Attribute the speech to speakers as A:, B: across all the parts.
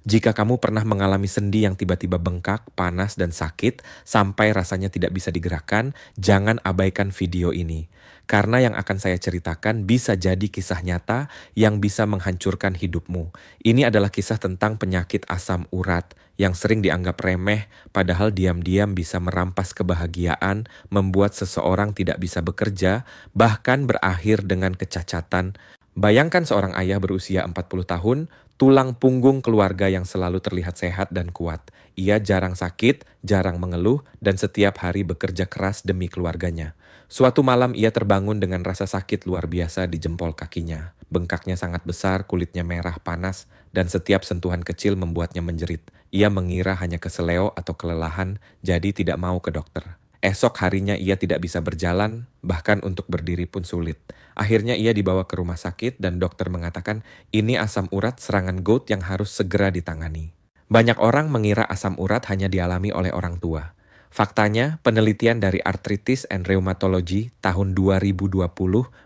A: Jika kamu pernah mengalami sendi yang tiba-tiba bengkak, panas, dan sakit sampai rasanya tidak bisa digerakkan, jangan abaikan video ini. Karena yang akan saya ceritakan bisa jadi kisah nyata yang bisa menghancurkan hidupmu. Ini adalah kisah tentang penyakit asam urat yang sering dianggap remeh, padahal diam-diam bisa merampas kebahagiaan, membuat seseorang tidak bisa bekerja, bahkan berakhir dengan kecacatan. Bayangkan seorang ayah berusia 40 tahun, tulang punggung keluarga yang selalu terlihat sehat dan kuat. Ia jarang sakit, jarang mengeluh, dan setiap hari bekerja keras demi keluarganya. Suatu malam ia terbangun dengan rasa sakit luar biasa di jempol kakinya. Bengkaknya sangat besar, kulitnya merah panas, dan setiap sentuhan kecil membuatnya menjerit. Ia mengira hanya keseleo atau kelelahan, jadi tidak mau ke dokter. Esok harinya ia tidak bisa berjalan, bahkan untuk berdiri pun sulit. Akhirnya ia dibawa ke rumah sakit dan dokter mengatakan ini asam urat serangan gout yang harus segera ditangani. Banyak orang mengira asam urat hanya dialami oleh orang tua. Faktanya, penelitian dari Arthritis and Rheumatology tahun 2020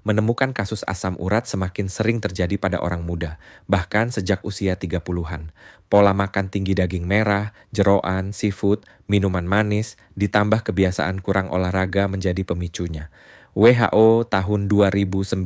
A: menemukan kasus asam urat semakin sering terjadi pada orang muda, bahkan sejak usia 30-an. Pola makan tinggi daging merah, jeroan, seafood, minuman manis, ditambah kebiasaan kurang olahraga menjadi pemicunya. WHO tahun 2019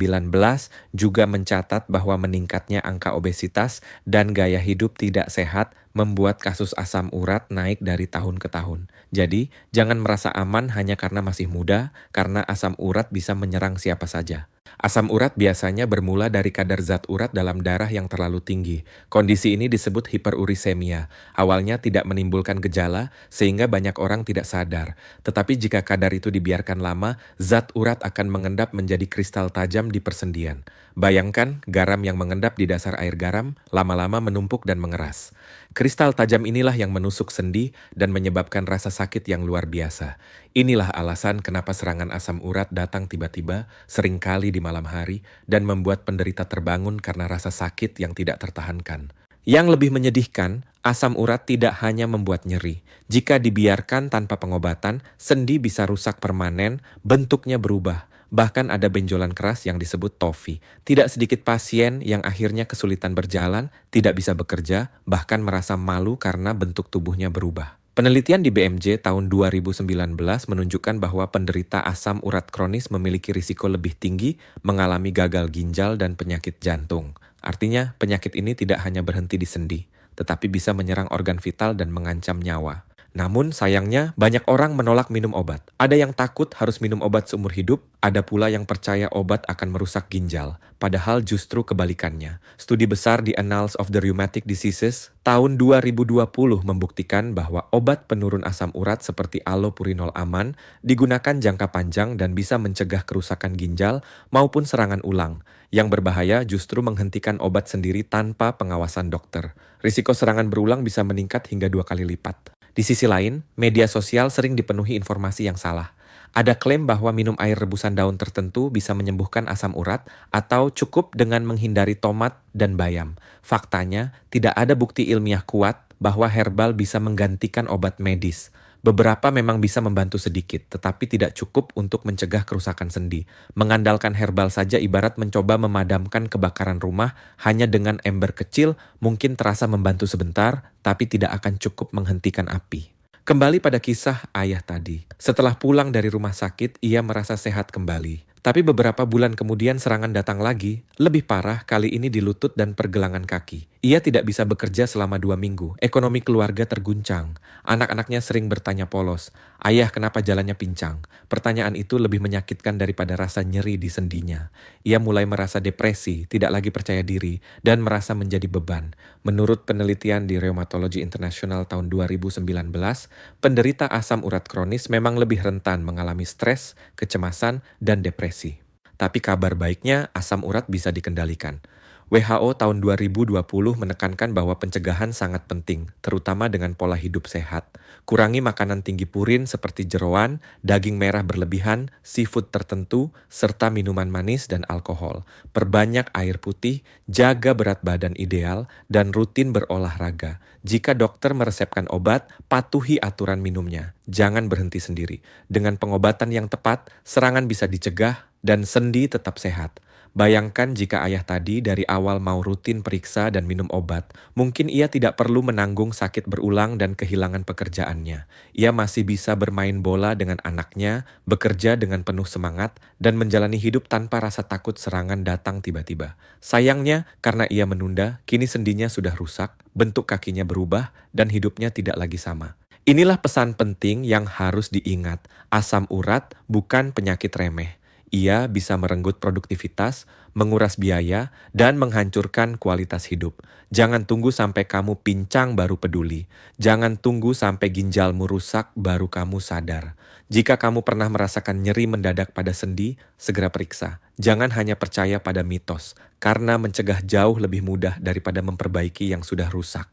A: juga mencatat bahwa meningkatnya angka obesitas dan gaya hidup tidak sehat membuat kasus asam urat naik dari tahun ke tahun. Jadi, jangan merasa aman hanya karena masih muda, karena asam urat bisa menyerang siapa saja. Asam urat biasanya bermula dari kadar zat urat dalam darah yang terlalu tinggi. Kondisi ini disebut hiperurisemia. Awalnya tidak menimbulkan gejala, sehingga banyak orang tidak sadar. Tetapi jika kadar itu dibiarkan lama, zat urat akan mengendap menjadi kristal tajam di persendian. Bayangkan garam yang mengendap di dasar air garam, lama-lama menumpuk dan mengeras. Kristal tajam inilah yang menusuk sendi dan menyebabkan rasa sakit yang luar biasa. Inilah alasan kenapa serangan asam urat datang tiba-tiba, seringkali di malam hari, dan membuat penderita terbangun karena rasa sakit yang tidak tertahankan. Yang lebih menyedihkan, asam urat tidak hanya membuat nyeri. Jika dibiarkan tanpa pengobatan, sendi bisa rusak permanen, bentuknya berubah. Bahkan ada benjolan keras yang disebut TOFI. Tidak sedikit pasien yang akhirnya kesulitan berjalan, tidak bisa bekerja, bahkan merasa malu karena bentuk tubuhnya berubah. Penelitian di BMJ tahun 2019 menunjukkan bahwa penderita asam urat kronis memiliki risiko lebih tinggi mengalami gagal ginjal dan penyakit jantung. Artinya, penyakit ini tidak hanya berhenti di sendi, tetapi bisa menyerang organ vital dan mengancam nyawa. Namun sayangnya banyak orang menolak minum obat. Ada yang takut harus minum obat seumur hidup, ada pula yang percaya obat akan merusak ginjal. Padahal justru kebalikannya. Studi besar di Annals of the Rheumatic Diseases tahun 2020 membuktikan bahwa obat penurun asam urat seperti allopurinol aman digunakan jangka panjang dan bisa mencegah kerusakan ginjal maupun serangan ulang. Yang berbahaya justru menghentikan obat sendiri tanpa pengawasan dokter. Risiko serangan berulang bisa meningkat hingga 2 kali lipat. Di sisi lain, media sosial sering dipenuhi informasi yang salah. Ada klaim bahwa minum air rebusan daun tertentu bisa menyembuhkan asam urat atau cukup dengan menghindari tomat dan bayam. Faktanya, tidak ada bukti ilmiah kuat bahwa herbal bisa menggantikan obat medis. Beberapa memang bisa membantu sedikit, tetapi tidak cukup untuk mencegah kerusakan sendi. Mengandalkan herbal saja ibarat mencoba memadamkan kebakaran rumah hanya dengan ember kecil, mungkin terasa membantu sebentar, tapi tidak akan cukup menghentikan api. Kembali pada kisah ayah tadi. Setelah pulang dari rumah sakit, ia merasa sehat kembali. Tapi beberapa bulan kemudian serangan datang lagi, lebih parah kali ini di lutut dan pergelangan kaki. Ia tidak bisa bekerja selama 2 minggu, ekonomi keluarga terguncang. Anak-anaknya sering bertanya polos, "Ayah, kenapa jalannya pincang?" Pertanyaan itu lebih menyakitkan daripada rasa nyeri di sendinya. Ia mulai merasa depresi, tidak lagi percaya diri, dan merasa menjadi beban. Menurut penelitian di Rheumatology International tahun 2019, penderita asam urat kronis memang lebih rentan mengalami stres, kecemasan, dan depresi. Tapi kabar baiknya, asam urat bisa dikendalikan. WHO tahun 2020 menekankan bahwa pencegahan sangat penting, terutama dengan pola hidup sehat. Kurangi makanan tinggi purin seperti jeroan, daging merah berlebihan, seafood tertentu, serta minuman manis dan alkohol. Perbanyak air putih, jaga berat badan ideal, dan rutin berolahraga. Jika dokter meresepkan obat, patuhi aturan minumnya. Jangan berhenti sendiri. Dengan pengobatan yang tepat, serangan bisa dicegah dan sendi tetap sehat. Bayangkan jika ayah tadi dari awal mau rutin periksa dan minum obat, mungkin ia tidak perlu menanggung sakit berulang dan kehilangan pekerjaannya. Ia masih bisa bermain bola dengan anaknya, bekerja dengan penuh semangat, dan menjalani hidup tanpa rasa takut serangan datang tiba-tiba. Sayangnya, karena ia menunda, kini sendinya sudah rusak, bentuk kakinya berubah, dan hidupnya tidak lagi sama. Inilah pesan penting yang harus diingat. Asam urat bukan penyakit remeh. Ia bisa merenggut produktivitas, menguras biaya, dan menghancurkan kualitas hidup. Jangan tunggu sampai kamu pincang baru peduli. Jangan tunggu sampai ginjalmu rusak baru kamu sadar. Jika kamu pernah merasakan nyeri mendadak pada sendi, segera periksa. Jangan hanya percaya pada mitos, karena mencegah jauh lebih mudah daripada memperbaiki yang sudah rusak.